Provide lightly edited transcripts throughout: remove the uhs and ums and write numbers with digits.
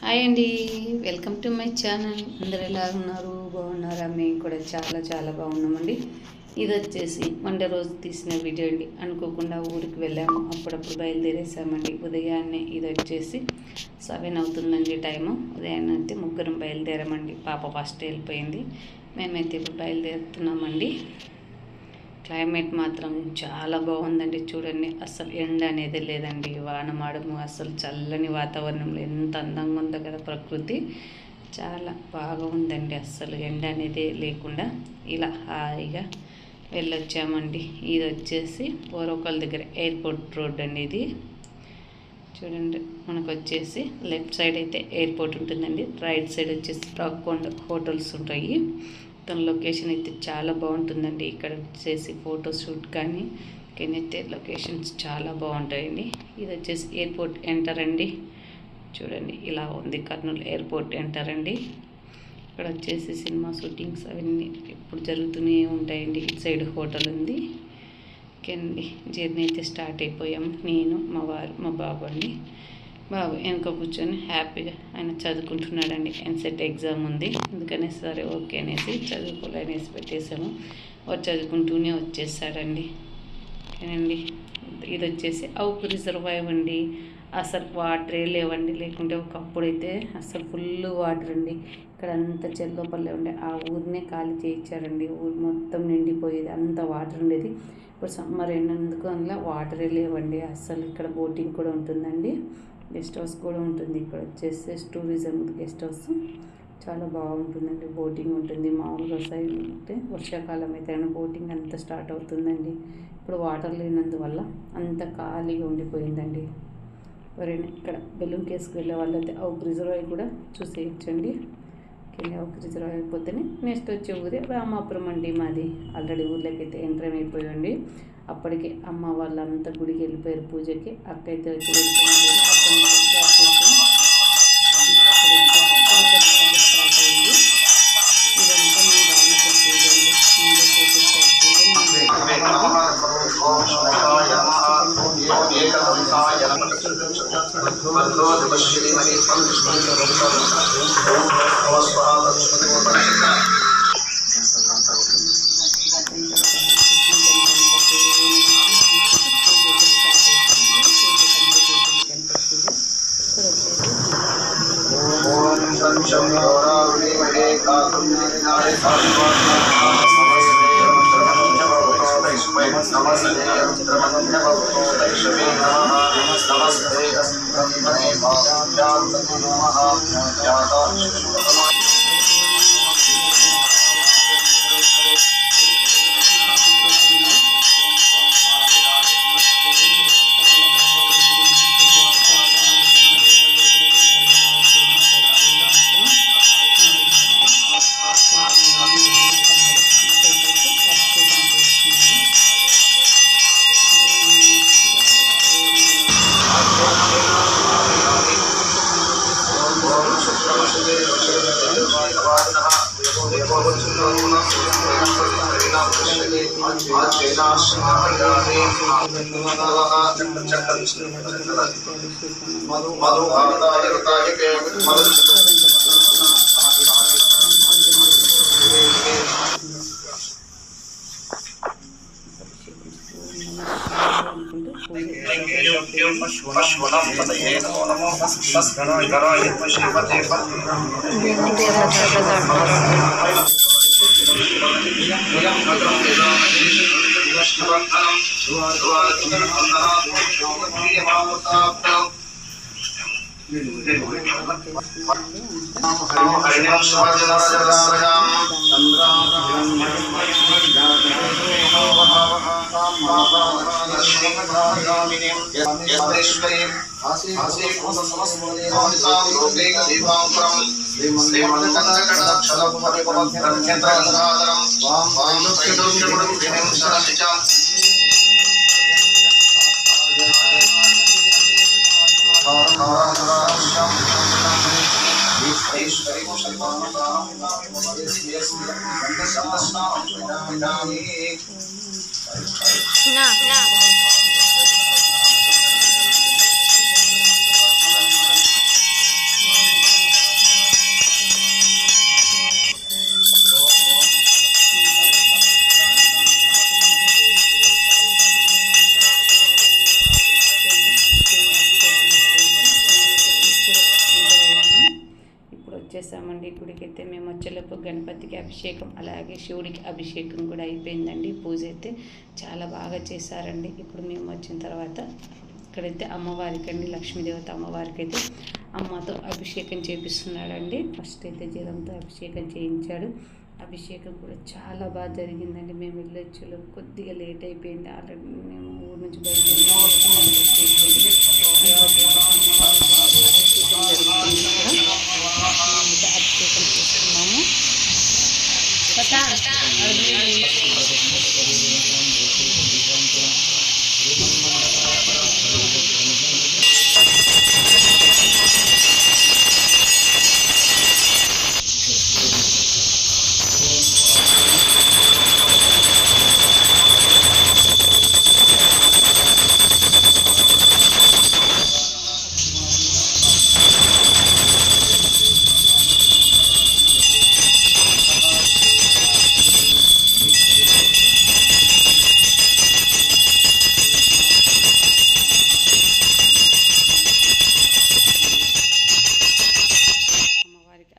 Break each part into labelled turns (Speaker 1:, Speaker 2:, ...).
Speaker 1: Hi అండి, welcome to my channel. అందరు ఎలా ఉన్నారు? బాగున్నారా? మేము కూడా చాలా చాలా బాగున్నామండి. ఇది వచ్చేసి మండే రోజు తీసిన వీడియో అండి. అనుకోకుండా ఊరికి వెళ్ళాము, అప్పుడప్పుడు బయలుదేరేసామండి. ఉదయాన్నే ఇది వచ్చేసి 7 అవుతుందండి టైము. ఉదయాన్నే అయితే ముగ్గురం బయలుదేరామండి. పాప ఫస్ట్ వెళ్ళిపోయింది, మేమైతే ఇప్పుడు బయలుదేరుతున్నామండి. క్లైమేట్ మాత్రం చాలా బాగుందండి. చూడండి, అసలు ఎండ అనేది లేదండి, వాన మాడము, అసలు చల్లని వాతావరణంలో ఎంత అందంగా ఉందో కదా ప్రకృతి. చాలా బాగా ఉందండి, అస్సలు ఎండ అనేది లేకుండా ఇలా హాయిగా వెళ్ళొచ్చామండి. ఇది వచ్చేసి ఓరోకల్ దగ్గర ఎయిర్పోర్ట్ రోడ్ అండి. ఇది చూడండి, మనకు వచ్చేసి లెఫ్ట్ సైడ్ అయితే ఎయిర్పోర్ట్ ఉంటుందండి, రైట్ సైడ్ వచ్చేసి రాక్కొండ హోటల్స్ ఉంటాయి. తన లొకేషన్ అయితే చాలా బాగుంటుందండి. ఇక్కడ వచ్చేసి ఫోటోషూట్ కానీ అయితే లొకేషన్స్ చాలా బాగుంటాయండి. ఇది వచ్చేసి ఎయిర్పోర్ట్ ఎంటర్ అండి. చూడండి, ఇలా ఉంది కర్నూలు ఎయిర్పోర్ట్ ఎంటర్ అండి. ఇక్కడ వచ్చేసి సినిమా షూటింగ్స్ అవన్నీ ఇప్పుడు జరుగుతూనే ఉంటాయండి. ఇటు సైడ్ హోటల్ ఉంది. ఓకే అండి, జర్నీ అయితే స్టార్ట్ అయిపోయాము. నేను, మా వారు, మా బాబు అండి. బాబు వెనుక కూర్చొని హ్యాపీగా ఆయన చదువుకుంటున్నాడండి. ఎన్సెట్ ఎగ్జామ్ ఉంది, అందుకనే సరే ఓకే అనేసి చదువుకోలేనేసి పెట్టేసాము. వాడు చదువుకుంటూనే వచ్చేసాడండి. ఓకేనండి, ఇది వచ్చేసి అవుకు రిజర్వాయర్ అండి. అసలు వాటరే లేవండి, లేకుంటే ఒకప్పుడైతే అసలు ఫుల్ వాటర్ అండి. ఇక్కడ అంతా చెల్లపల్లె ఉండే, ఆ ఊరినే ఖాళీ చేయించారండి. ఊరు మొత్తం నిండిపోయేది, అంత వాటర్ ఉండేది. ఇప్పుడు సమ్మర్ అయినందుకు అందులో వాటరే లేవండి. అసలు ఇక్కడ బోటింగ్ కూడా ఉంటుందండి, గెస్ట్ హౌస్ కూడా ఉంటుంది. ఇక్కడ వచ్చేసి టూరిజం గెస్ట్ హౌస్ చాలా బాగుంటుందండి. బోటింగ్ ఉంటుంది. మామూలుగా సైడ్ అంటే వర్షాకాలం అయితే బోటింగ్ అంతా స్టార్ట్ అవుతుందండి. ఇప్పుడు వాటర్ లేనందువల్ల అంత ఖాళీగా ఉండిపోయిందండి. ఎవరైనా ఇక్కడ బెలూమ్ కేసుకు వెళ్ళే వాళ్ళైతే అవుకు రిజర్వాయర్ కూడా చూసేయచ్చండి. అవుకు రిజర్వాయర్ అయిపోతేనే నెక్స్ట్ వచ్చే ఊరే రామాపురం అండి మాది. ఆల్రెడీ ఊర్లోకి అయితే ఎంటర్ అయిపోయండి. అప్పటికే అమ్మ వాళ్ళంతా గుడికి వెళ్ళిపోయారు పూజకి. అక్కయితే వచ్చి వెళ్ళిపోయింది. అక్కడి నుంచి డ్రాప్ చేసి స్టార్ట్ అయింది. ఇదంతా మేము రామకల్ పూజ అండి. ముందే చేసేసారు వచ్చేసామండి గుడికి. మేము వచ్చేలోపు గణపతికి అభిషేకం అలాగే శివుడికి అభిషేకం కూడా అయిపోయిందండి. పూజ అయితే చాలా బాగా చేశారండి. ఇప్పుడు మేము వచ్చిన తర్వాత ఇక్కడైతే అమ్మవారికి అండి, లక్ష్మీదేవత అమ్మవారికి అయితే అమ్మతో అభిషేకం చేపిస్తున్నాడండి. ఫస్ట్ అయితే జలంతో అభిషేకం చేయించాడు. అభిషేకం కూడా చాలా బాగా జరిగిందండి. మేము వెళ్ళొచ్చేలో కొద్దిగా లేట్ అయిపోయింది. ఆల్రెడీ మేము ఊరు నుంచి అభిషేకం చేస్తున్నాము.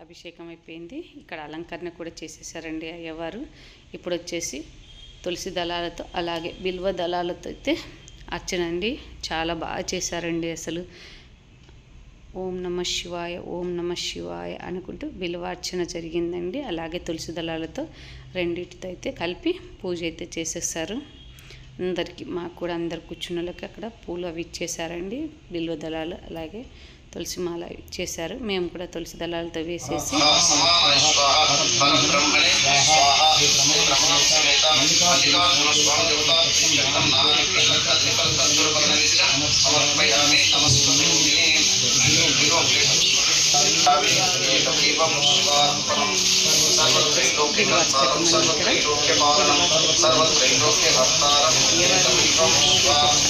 Speaker 1: అభిషేకం అయిపోయింది. ఇక్కడ అలంకరణ కూడా చేసేసారండి అయ్యవారు. ఇప్పుడు వచ్చేసి తులసి దళాలతో అలాగే బిల్వ దళాలతో అయితే అర్చన అండి. చాలా బాగా చేశారండి. అసలు ఓం నమ శివాయ ఓం నమ శివాయ అనుకుంటూ బిల్వార్చన జరిగిందండి. అలాగే తులసి దళాలతో రెండింటితో అయితే కలిపి పూజ అయితే చేసేసారు. అందరికీ మాకు కూడా అందరు కూర్చున్న వాళ్ళకి అక్కడ పూలు అవి ఇచ్చేసారండి. బిల్వ దళాలు అలాగే తులసి మాల ఇచ్చేసారు. మేము కూడా తులసి దళాలతో వేసేసి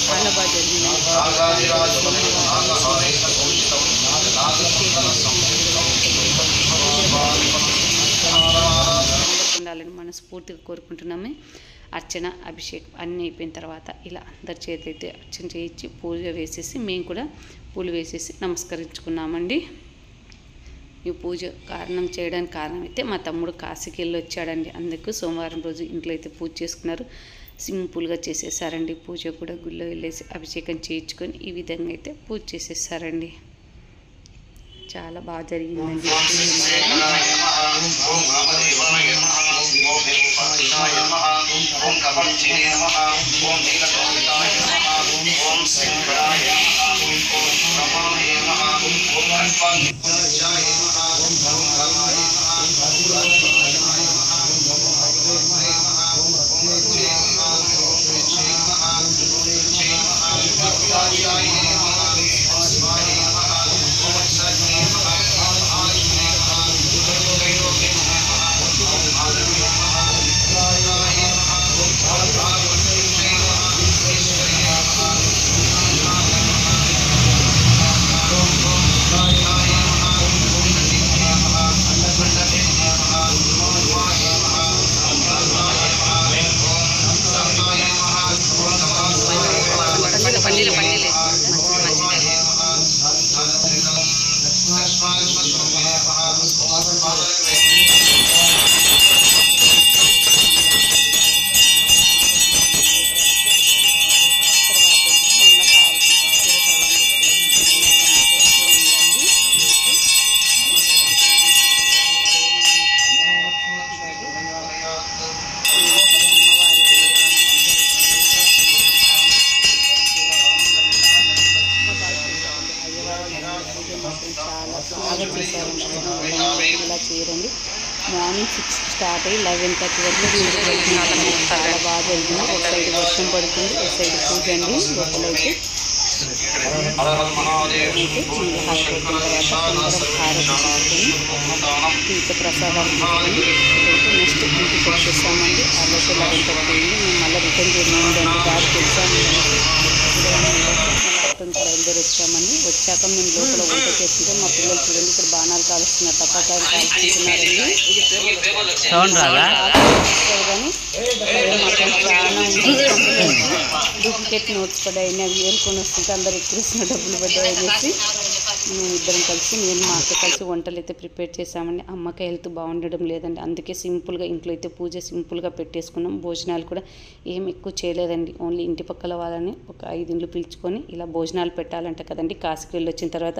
Speaker 1: చాలా బాగా జరిగింది. ఉండాలని మనస్ఫూర్తిగా కోరుకుంటున్నాము. అర్చన అభిషేకం అన్నీ అయిపోయిన తర్వాత ఇలా అందరి చేతి అయితే అర్చన చేయించి పూజ వేసేసి మేము కూడా పూలు వేసేసి నమస్కరించుకున్నామండి. ఈ పూజ చేయడానికి కారణం అయితే మా తమ్ముడు కాశీకి వెళ్ళి వచ్చాడండి. అందుకు సోమవారం రోజు ఇంట్లో అయితే పూజ చేసుకున్నారు. సింపుల్గా చేసేసారండి. పూజ కూడా గుళ్ళో వెళ్ళేసి అభిషేకం చేయించుకొని ఈ విధంగా అయితే పూజ చేసేసారండి. చాలా బాగా జరిగిందండి. బాగా చేశారండి. ఇలా చేయరండి. మార్నింగ్ 6 స్టార్ట్ అయ్యి 11:30 వరకు చాలా బాగా జరిగింది. ఒక సైడ్ వర్షం పడుతుంది, ఒక సైడ్ పూజ అండి. లోపలైతే హారతి తీర్థ ప్రసాదాలు తీసుకొని నెక్స్ట్ ఇంటికి వచ్చేసామండి. ఆ లోపల 11:30 అయింది. మేము మళ్ళీ రిటర్న్ చేయమండి దారి తెచ్చాము. బయలుదేరి వచ్చామండి. వచ్చాక మేము లోపల వంట చేస్తుంటే మా పిల్లలు చూడండి ఇక్కడ బాణాలు కాలుస్తున్నారు, టపాకాయలు కాల్చుతున్నారండి. కానీ ప్రాణం డూప్లికేట్ నోట్స్ పడ్డాయి, అవి ఏరుకొని వస్తుంటే అందరు ఎక్కిరిస్తున్న డబ్బులు పడ్డాయి అనేసి మేమిద్దరం కలిసి నేను మా అక్క కలిసి వంటలు అయితే ప్రిపేర్ చేసామండి. అమ్మకి హెల్త్ బాగుండడం లేదండి, అందుకే సింపుల్గా ఇంట్లో అయితే పూజ సింపుల్గా పెట్టేసుకున్నాం. భోజనాలు కూడా ఏం ఎక్కువ చేయలేదండి, ఓన్లీ ఇంటి పక్కల వాళ్ళని ఒక 5 ఇండ్లు పిలుచుకొని ఇలా భోజనాలు పెట్టాలంట కదండి కాశీకి వెళ్ళి వచ్చిన తర్వాత.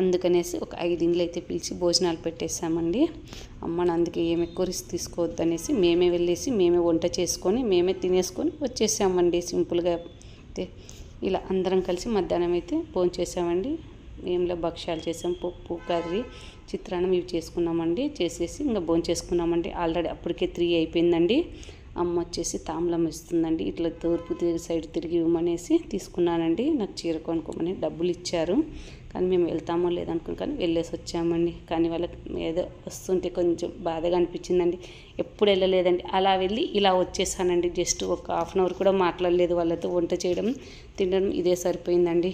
Speaker 1: అందుకనేసి ఒక 5 ఇండ్లు అయితే పిలిచి భోజనాలు పెట్టేసామండి. అమ్మని అందుకే ఏం ఎక్కువ రిస్క్ తీసుకోవద్దు అనేసి మేమే వెళ్ళేసి మేమే వంట చేసుకొని మేమే తినేసుకొని వచ్చేసామండి సింపుల్గా. అయితే ఇలా అందరం కలిసి మధ్యాహ్నం అయితే భోంచేసామండి. ఏంలో భక్ష్యాలు చేసాం, పప్పు, కర్రీ, చిత్రాన్నం ఇవి చేసుకున్నామండి. చేసేసి ఇంకా భోంచేసుకున్నామండి. ఆల్రెడీ అప్పటికే 3 అయిపోయిందండి. అమ్మ వచ్చేసి తాంబూలం ఇస్తుందండి, ఇట్లా తూర్పు సైడ్ తిరిగి ఇవ్వమనేసి తీసుకున్నానండి. నాకు చీర కొనుక్కోమని డబ్బులు ఇచ్చారు, కానీ మేము వెళ్తామో లేదనుకుని కానీ వెళ్ళేసి వచ్చామండి. కానీ వాళ్ళకి ఏదో వస్తుంటే కొంచెం బాధగా అనిపించిందండి. ఎప్పుడు వెళ్ళలేదండి, అలా వెళ్ళి ఇలా వచ్చేసానండి. జస్ట్ ఒక ½ అవర్ కూడా మాట్లాడలేదు వాళ్ళతో. వంట చేయడం తినడం ఇదే సరిపోయిందండి.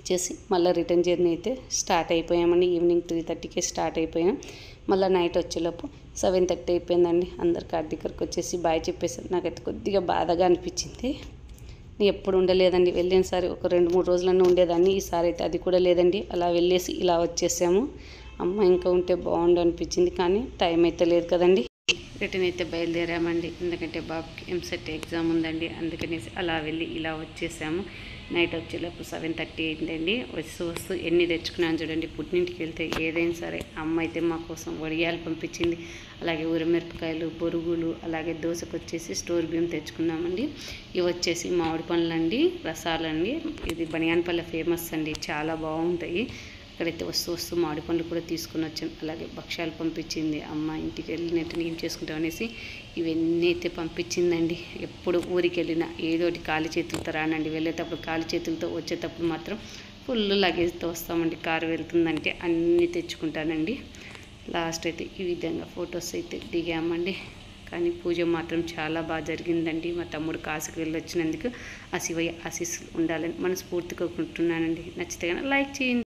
Speaker 1: చేసి మళ్ళీ రిటర్న్ జర్నీ అయితే స్టార్ట్ అయిపోయామండి. ఈవినింగ్ 3:30కే స్టార్ట్ అయిపోయాం. మళ్ళీ నైట్ వచ్చేలోపు 7:30 అయిపోయిందండి. అందరు కార్ దగ్గరకు వచ్చేసి బాయ్ చెప్పేసారు. నాకైతే కొద్దిగా బాధగా అనిపించింది. నేను ఎప్పుడు ఉండలేదండి, వెళ్ళిన సారి ఒక 2-3 రోజులన్నీ ఉండేదాన్ని. ఈసారి అయితే అది కూడా లేదండి, అలా వెళ్ళేసి ఇలా వచ్చేసాము. అమ్మ ఇంకా ఉంటే బాగుండు అనిపించింది, కానీ టైం అయితే లేదు కదండి. రిటర్న్ అయితే బయలుదేరామండి, ఎందుకంటే బాబుకి ఎంసెట్ ఎగ్జామ్ ఉందండి. అందుకనేసి అలా వెళ్ళి ఇలా వచ్చేసాము. నైట్ వచ్చేలోపు 7:30 అయిందండి. వస్తూ ఎన్ని తెచ్చుకున్నాను చూడండి. పుట్టింటికి వెళ్తే ఏదైనా సరే అమ్మ అయితే మా కోసం వడియాలు పంపించింది, అలాగే ఊరమిరపకాయలు, బొరుగులు, అలాగే దోశకు వచ్చేసి స్టోర్ బియ్యం తెచ్చుకున్నామండి. ఇవి వచ్చేసి మామిడి పండ్లండి, రసాలండి. ఇది బనియాన్పల్లె ఫేమస్ అండి, చాలా బాగుంటాయి. అక్కడైతే వస్తూ మామిడి పండ్లు కూడా తీసుకుని వచ్చాం. అలాగే భక్ష్యాలు పంపించింది అమ్మ. ఇంటికి వెళ్ళినట్టు ఏం చేసుకుంటాం అనేసి ఇవన్నీ అయితే పంపించిందండి. ఎప్పుడు ఊరికి వెళ్ళినా ఏదోటి ఖాళీ చేతులతో రానండి. వెళ్ళేటప్పుడు ఖాళీ చేతులతో, వచ్చేటప్పుడు మాత్రం ఫుల్ లగేజ్తో వస్తామండి. కారు వెళ్తుందంటే అన్నీ తెచ్చుకుంటానండి. లాస్ట్ అయితే ఈ విధంగా ఫొటోస్ అయితే దిగామండి. కానీ పూజ మాత్రం చాలా బాగా జరిగిందండి. మా తమ్ముడు కాశీకి వెళ్ళి వచ్చినందుకు ఆ శివయ్య ఆశీస్సులు ఉండాలని మనస్ఫూర్తిగా కోరుకుంటున్నానండి. నచ్చితే కనుక లైక్ చేయండి.